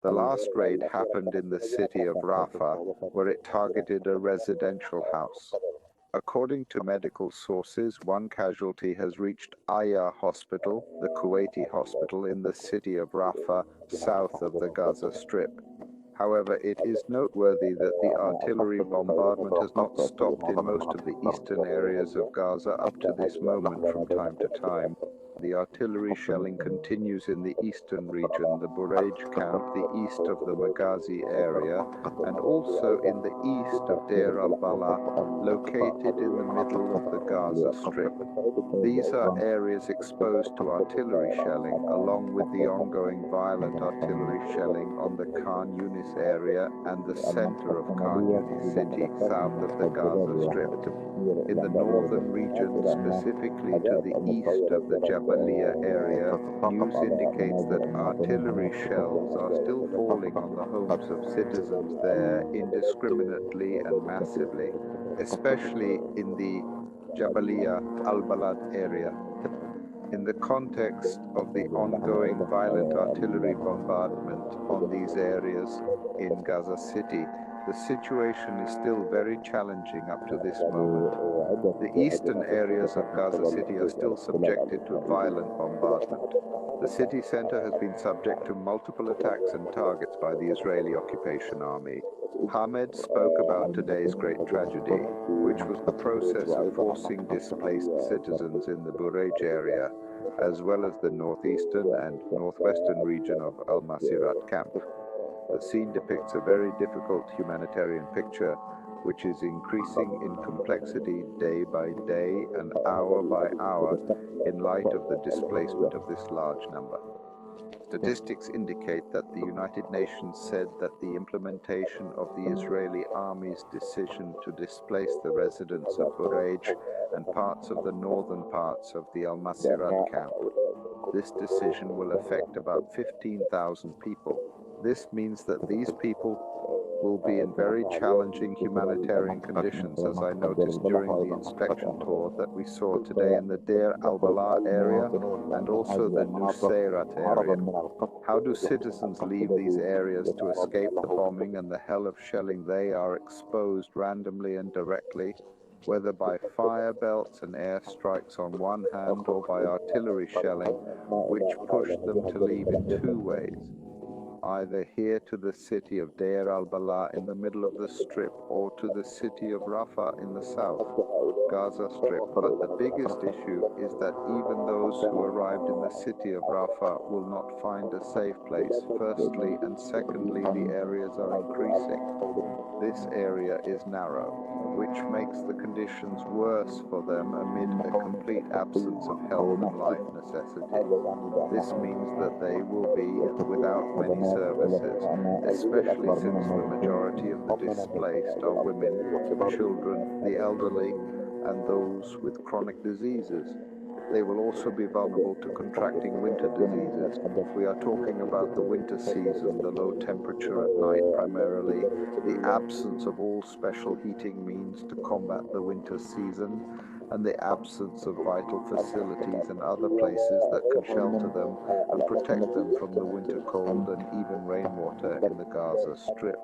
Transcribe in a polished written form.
The last raid happened in the city of Rafah, where it targeted a residential house. According to medical sources, one casualty has reached Aya Hospital, the Kuwaiti hospital in the city of Rafah, south of the Gaza Strip. However, it is noteworthy that the artillery bombardment has not stopped in most of the eastern areas of Gaza up to this moment from time to time. The artillery shelling continues in the eastern region, the Burej camp, the east of the Maghazi area, and also in the east of Deir al-Balah, located in the middle of the Gaza Strip. These are areas exposed to artillery shelling, along with the ongoing violent artillery shelling on the Khan Yunis area and the center of Khan Yunis city, south of the Gaza Strip. In the northern region, specifically to the east of the Jabalia area, news indicates that artillery shells are still falling on the homes of citizens there indiscriminately and massively, especially in the Jabalia al-Balad area. In the context of the ongoing violent artillery bombardment on these areas in Gaza City, the situation is still very challenging up to this moment. The eastern areas of Gaza City are still subjected to violent bombardment. The city center has been subject to multiple attacks and targets by the Israeli occupation army. Hamed spoke about today's great tragedy, which was the process of forcing displaced citizens in the Burej area, as well as the northeastern and northwestern region of Al-Masirat camp. The scene depicts a very difficult humanitarian picture, which is increasing in complexity day by day and hour by hour in light of the displacement of this large number. Statistics indicate that the United Nations said that the implementation of the Israeli army's decision to displace the residents of Burej and parts of the northern parts of the Al-Masirat camp. This decision will affect about 15,000 people. This means that these people will be in very challenging humanitarian conditions, as I noticed during the inspection tour that we saw today in the Deir al-Balah area and also the Nusayrat area. How do citizens leave these areas to escape the bombing and the hell of shelling they are exposed randomly and directly, whether by fire belts and airstrikes on one hand or by artillery shelling, which push them to leave in two ways? Either here to the city of Deir al-Balah in the middle of the strip or to the city of Rafah in the south, Gaza Strip. But the biggest issue is that even those who arrived in the city of Rafah will not find a safe place, firstly, and secondly, the areas are increasing. This area is narrow, which makes the conditions worse for them amid a complete absence of health and life necessity. This means that they will be without many services, especially since the majority of the displaced are women, children, the elderly, and those with chronic diseases. They will also be vulnerable to contracting winter diseases. We are talking about the winter season, the low temperature at night primarily, the absence of all special heating means to combat the winter season, and the absence of vital facilities and other places that can shelter them and protect them from the winter cold and even rainwater in the Gaza Strip.